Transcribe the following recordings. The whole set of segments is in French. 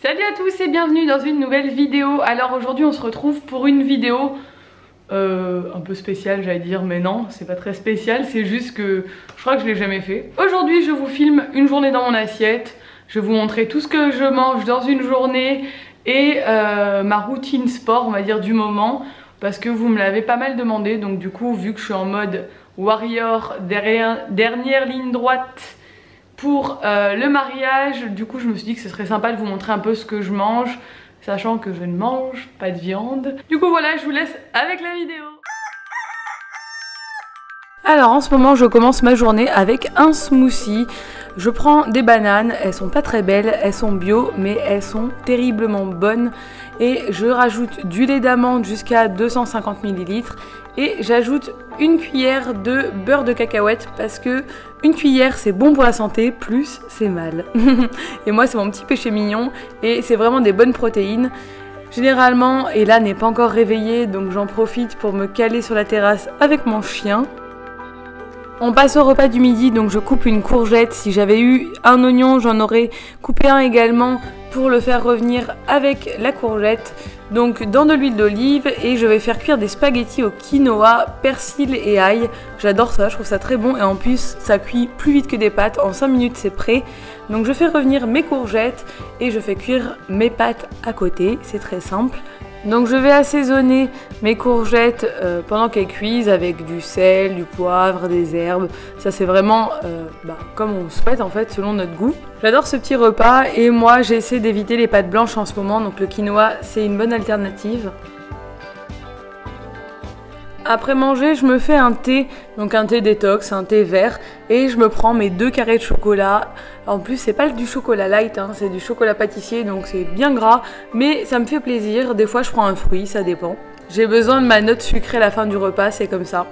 Salut à tous et bienvenue dans une nouvelle vidéo. Alors aujourd'hui on se retrouve pour une vidéo un peu spéciale, j'allais dire, mais non, c'est pas très spécial, c'est juste que je crois que je l'ai jamais fait. Aujourd'hui je vous filme une journée dans mon assiette, je vais vous montrer tout ce que je mange dans une journée et ma routine sport, on va dire, du moment, parce que vous me l'avez pas mal demandé. Donc du coup, vu que je suis en mode warrior, dernière ligne droite pour le mariage, du coup je me suis dit que ce serait sympa de vous montrer un peu ce que je mange, sachant que je ne mange pas de viande. Du coup voilà, je vous laisse avec la vidéo. Alors en ce moment je commence ma journée avec un smoothie. Je prends des bananes, elles sont pas très belles, elles sont bio mais elles sont terriblement bonnes. Et je rajoute du lait d'amande jusqu'à 250 ml et j'ajoute une cuillère de beurre de cacahuète parce que une cuillère c'est bon pour la santé, plus c'est mal. Et moi c'est mon petit péché mignon et c'est vraiment des bonnes protéines. Généralement Ella n'est pas encore réveillée donc j'en profite pour me caler sur la terrasse avec mon chien. On passe au repas du midi, donc je coupe une courgette. Si j'avais eu un oignon, j'en aurais coupé un également pour le faire revenir avec la courgette. Donc dans de l'huile d'olive et je vais faire cuire des spaghettis au quinoa, persil et ail. J'adore ça, je trouve ça très bon et en plus ça cuit plus vite que des pâtes. En 5 minutes c'est prêt. Donc je fais revenir mes courgettes et je fais cuire mes pâtes à côté, c'est très simple. Donc je vais assaisonner mes courgettes pendant qu'elles cuisent avec du sel, du poivre, des herbes. Ça c'est vraiment comme on souhaite en fait, selon notre goût. J'adore ce petit repas et moi j'essaie d'éviter les pâtes blanches en ce moment. Donc le quinoa c'est une bonne alternative. Après manger, je me fais un thé, donc un thé détox, un thé vert, et je me prends mes 2 carrés de chocolat. En plus, c'est pas du chocolat light, hein, c'est du chocolat pâtissier, donc c'est bien gras, mais ça me fait plaisir. Des fois, je prends un fruit, ça dépend. J'ai besoin de ma note sucrée à la fin du repas, c'est comme ça.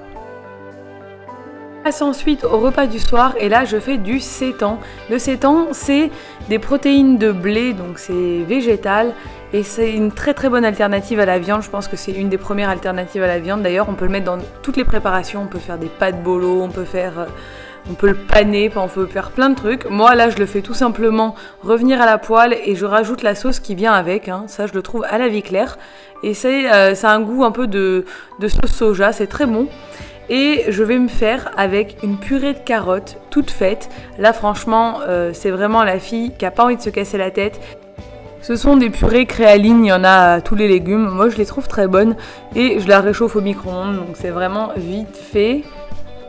Je passe ensuite au repas du soir et là je fais du sétan. Le sétan c'est des protéines de blé, donc c'est végétal et c'est une très très bonne alternative à la viande. Je pense que c'est une des premières alternatives à la viande. D'ailleurs on peut le mettre dans toutes les préparations, on peut faire des pâtes bolo, on peut le paner, on peut faire plein de trucs. Moi là je le fais tout simplement revenir à la poêle et je rajoute la sauce qui vient avec, hein. Ça je le trouve à la vie claire et ça a un goût un peu de sauce soja, c'est très bon. Et je vais me faire avec une purée de carottes toute faite. Là franchement c'est vraiment la fille qui a pas envie de se casser la tête. Ce sont des purées créalines, il y en a à tous les légumes. Moi je les trouve très bonnes et je la réchauffe au micro-ondes, donc c'est vraiment vite fait.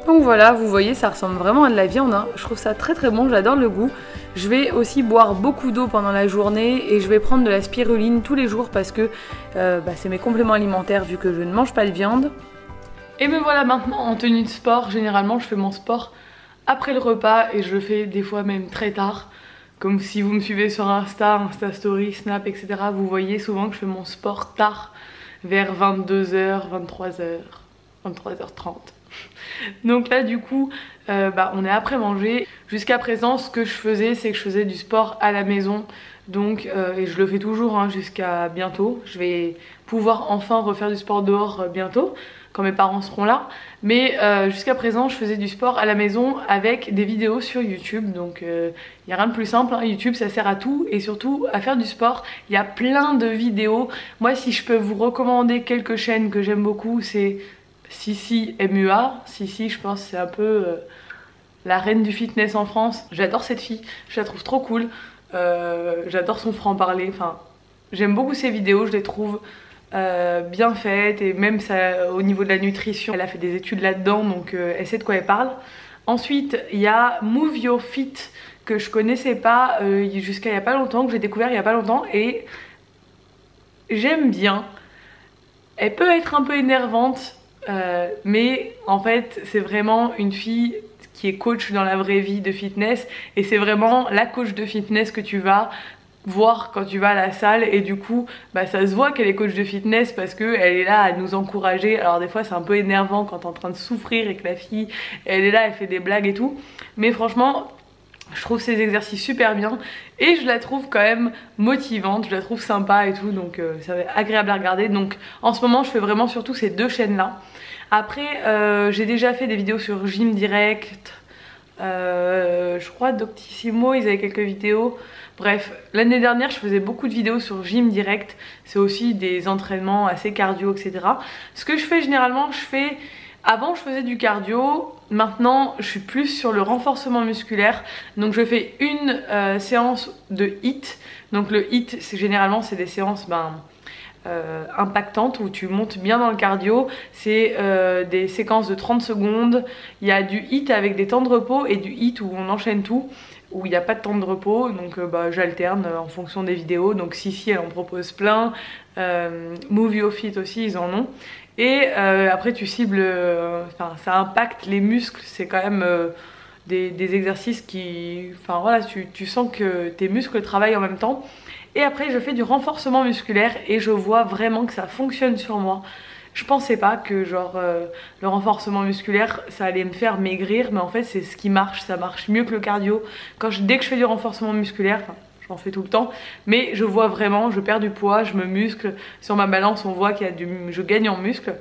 Donc voilà, vous voyez, ça ressemble vraiment à de la viande, hein. Je trouve ça très très bon, j'adore le goût. Je vais aussi boire beaucoup d'eau pendant la journée et je vais prendre de la spiruline tous les jours parce que c'est mes compléments alimentaires vu que je ne mange pas de viande. Et me voilà maintenant en tenue de sport. Généralement je fais mon sport après le repas et je le fais des fois même très tard. Comme si vous me suivez sur Insta Story, Snap, etc. Vous voyez souvent que je fais mon sport tard, vers 22h, 23h, 23h30. Donc là du coup on est après manger. Jusqu'à présent ce que je faisais c'est que je faisais du sport à la maison. Donc et je le fais toujours hein, jusqu'à bientôt. Je vais pouvoir enfin refaire du sport dehors bientôt quand mes parents seront là. Mais jusqu'à présent je faisais du sport à la maison avec des vidéos sur YouTube. Donc il n'y a rien de plus simple, hein. YouTube ça sert à tout et surtout à faire du sport. Il y a plein de vidéos. Moi si je peux vous recommander quelques chaînes que j'aime beaucoup, c'est Sissi MUA. Sissi je pense c'est un peu la reine du fitness en France. J'adore cette fille, je la trouve trop cool. J'adore son franc-parler, enfin j'aime beaucoup ses vidéos, je les trouve bien faites et même ça, au niveau de la nutrition, elle a fait des études là-dedans donc elle sait de quoi elle parle. Ensuite il y a Move Your Fit que je connaissais pas jusqu'à il y a pas longtemps, que j'ai découvert il y a pas longtemps et j'aime bien. Elle peut être un peu énervante mais en fait c'est vraiment une fille qui est coach dans la vraie vie de fitness et c'est vraiment la coach de fitness que tu vas voir quand tu vas à la salle et du coup ça se voit qu'elle est coach de fitness parce qu'elle est là à nous encourager. Alors des fois c'est un peu énervant quand t'es en train de souffrir et que la fille elle est là, elle fait des blagues et tout, mais franchement je trouve ces exercices super bien et je la trouve quand même motivante, je la trouve sympa et tout, donc ça va être agréable à regarder. Donc en ce moment je fais vraiment surtout ces deux chaînes là. Après j'ai déjà fait des vidéos sur Gym Direct, Je crois Doctissimo, ils avaient quelques vidéos. Bref, l'année dernière je faisais beaucoup de vidéos sur Gym Direct. C'est aussi des entraînements assez cardio, etc. Ce que je fais généralement, avant je faisais du cardio, maintenant je suis plus sur le renforcement musculaire. Donc je fais une séance de HIIT. Donc le HIIT, généralement c'est des séances impactantes où tu montes bien dans le cardio. C'est des séquences de 30 secondes. Il y a du HIIT avec des temps de repos et du HIIT où on enchaîne tout, où il n'y a pas de temps de repos. Donc j'alterne en fonction des vidéos. Donc Sissi elle en propose plein, Move Your Fit aussi ils en ont. Et après tu cibles, ça impacte les muscles, c'est quand même des exercices qui, voilà, tu sens que tes muscles travaillent en même temps. Et après je fais du renforcement musculaire et je vois vraiment que ça fonctionne sur moi. Je pensais pas que le renforcement musculaire ça allait me faire maigrir, mais en fait c'est ce qui marche, ça marche mieux que le cardio. Dès que je fais du renforcement musculaire, j'en fais tout le temps, mais je vois vraiment, je perds du poids, je me muscle, sur ma balance on voit je gagne en muscle.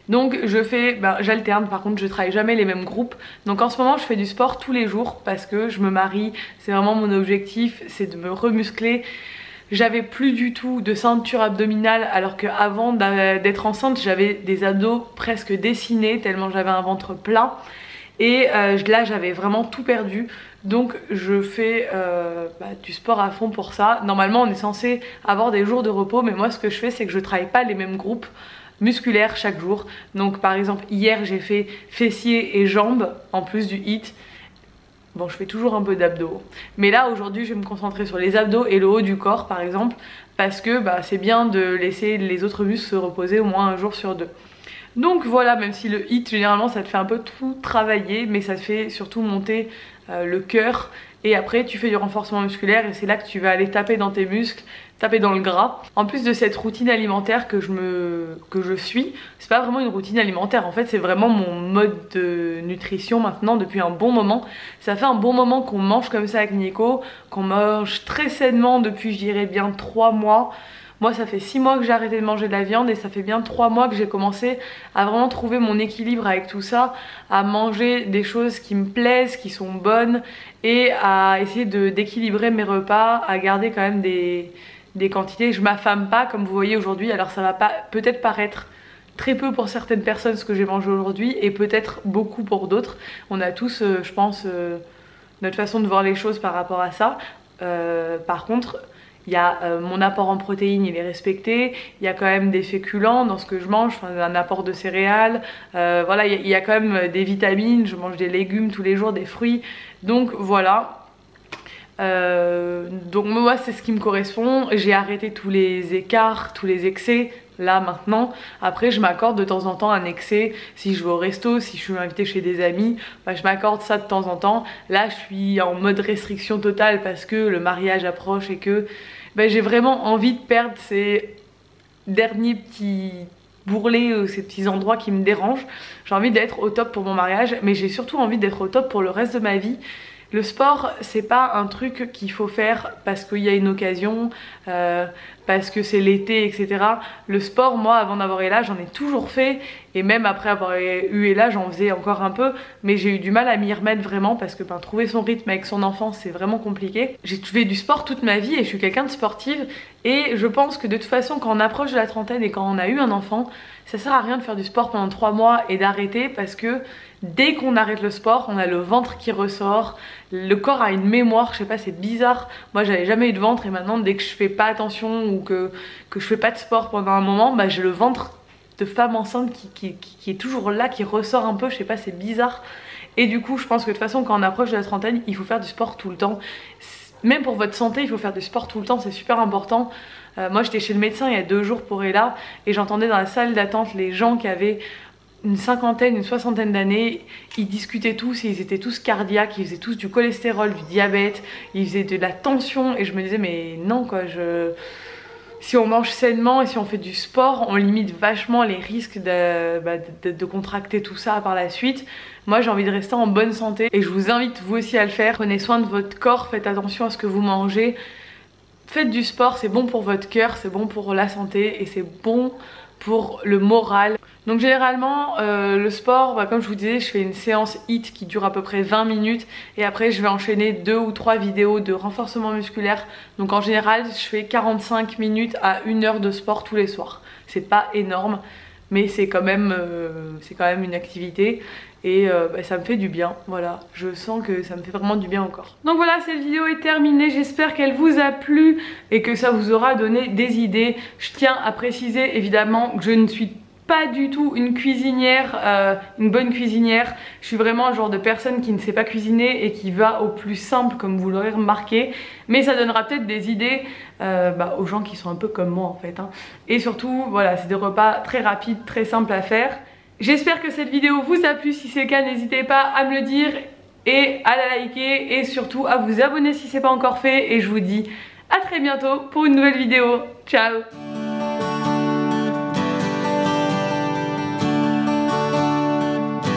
Donc j'alterne, par contre je travaille jamais les mêmes groupes. Donc en ce moment je fais du sport tous les jours parce que je me marie, c'est vraiment mon objectif, c'est de me remuscler. J'avais plus du tout de ceinture abdominale alors qu'avant d'être enceinte j'avais des abdos presque dessinés tellement j'avais un ventre plat. Et là j'avais vraiment tout perdu. Donc je fais du sport à fond pour ça. Normalement on est censé avoir des jours de repos, mais moi ce que je fais c'est que je travaille pas les mêmes groupes musculaires chaque jour. Donc par exemple hier j'ai fait fessiers et jambes en plus du HIIT. Bon, je fais toujours un peu d'abdos, mais là aujourd'hui je vais me concentrer sur les abdos et le haut du corps par exemple, parce que c'est bien de laisser les autres muscles se reposer au moins un jour sur deux. Donc voilà, même si le HIIT généralement ça te fait un peu tout travailler, mais ça te fait surtout monter le cœur. Et après tu fais du renforcement musculaire et c'est là que tu vas aller taper dans tes muscles, taper dans le gras. En plus de cette routine alimentaire que je suis, c'est pas vraiment une routine alimentaire, en fait c'est vraiment mon mode de nutrition maintenant depuis un bon moment. Ça fait un bon moment qu'on mange comme ça avec Nico, qu'on mange très sainement depuis je dirais bien 3 mois. Moi ça fait 6 mois que j'ai arrêté de manger de la viande et ça fait bien 3 mois que j'ai commencé à vraiment trouver mon équilibre avec tout ça, à manger des choses qui me plaisent, qui sont bonnes et à essayer d'équilibrer mes repas, à garder quand même des quantités. Je m'affame pas comme vous voyez aujourd'hui, alors ça va peut-être paraître très peu pour certaines personnes ce que j'ai mangé aujourd'hui et peut-être beaucoup pour d'autres. On a tous je pense notre façon de voir les choses par rapport à ça. Par contre il y a mon apport en protéines, il est respecté. Il y a quand même des féculents dans ce que je mange, un apport de céréales. Voilà, il y a quand même des vitamines. Je mange des légumes tous les jours, des fruits. Donc voilà. Donc moi c'est ce qui me correspond. J'ai arrêté tous les écarts, tous les excès. Là maintenant, après je m'accorde de temps en temps un excès. Si je vais au resto, si je suis invitée chez des amis, je m'accorde ça de temps en temps. Là je suis en mode restriction totale parce que le mariage approche et que j'ai vraiment envie de perdre ces derniers petits bourrelets, ces petits endroits qui me dérangent. J'ai envie d'être au top pour mon mariage, mais j'ai surtout envie d'être au top pour le reste de ma vie. Le sport c'est pas un truc qu'il faut faire parce qu'il y a une occasion, parce que c'est l'été, etc. Le sport, moi avant d'avoir Ella j'en ai toujours fait, et même après avoir eu Ella j'en faisais encore un peu, mais j'ai eu du mal à m'y remettre vraiment parce que trouver son rythme avec son enfant c'est vraiment compliqué. J'ai fait du sport toute ma vie et je suis quelqu'un de sportive, et je pense que de toute façon quand on approche de la trentaine et quand on a eu un enfant, ça sert à rien de faire du sport pendant 3 mois et d'arrêter, parce que dès qu'on arrête le sport, on a le ventre qui ressort, le corps a une mémoire, je sais pas, c'est bizarre. Moi j'avais jamais eu de ventre et maintenant dès que je fais pas attention ou que je fais pas de sport pendant un moment, j'ai le ventre de femme enceinte qui est toujours là, qui ressort un peu, je sais pas, c'est bizarre. Et du coup je pense que de toute façon quand on approche de la trentaine, il faut faire du sport tout le temps. Même pour votre santé, il faut faire du sport tout le temps, c'est super important. Moi j'étais chez le médecin il y a 2 jours pour Ella et j'entendais dans la salle d'attente les gens qui avaient une cinquantaine, une soixantaine d'années, ils discutaient tous et ils étaient tous cardiaques, ils faisaient tous du cholestérol, du diabète, ils faisaient de la tension, et je me disais mais non quoi, si on mange sainement et si on fait du sport, on limite vachement les risques de contracter tout ça par la suite. Moi j'ai envie de rester en bonne santé et je vous invite vous aussi à le faire. Prenez soin de votre corps, faites attention à ce que vous mangez. Faites du sport, c'est bon pour votre cœur, c'est bon pour la santé et c'est bon pour le moral. Donc généralement le sport, comme je vous disais, je fais une séance HIIT qui dure à peu près 20 minutes et après je vais enchaîner 2 ou 3 vidéos de renforcement musculaire. Donc en général je fais 45 minutes à 1 heure de sport tous les soirs. C'est pas énorme mais c'est quand même une activité et ça me fait du bien. Voilà, je sens que ça me fait vraiment du bien encore. Donc voilà, cette vidéo est terminée, j'espère qu'elle vous a plu et que ça vous aura donné des idées. Je tiens à préciser évidemment que je ne suis pas du tout une cuisinière, une bonne cuisinière. Je suis vraiment le genre de personne qui ne sait pas cuisiner et qui va au plus simple comme vous l'aurez remarqué. Mais ça donnera peut-être des idées aux gens qui sont un peu comme moi en fait. Et surtout, voilà, c'est des repas très rapides, très simples à faire. J'espère que cette vidéo vous a plu. Si c'est le cas, n'hésitez pas à me le dire et à la liker et surtout à vous abonner si ce n'est pas encore fait. Et je vous dis à très bientôt pour une nouvelle vidéo. Ciao!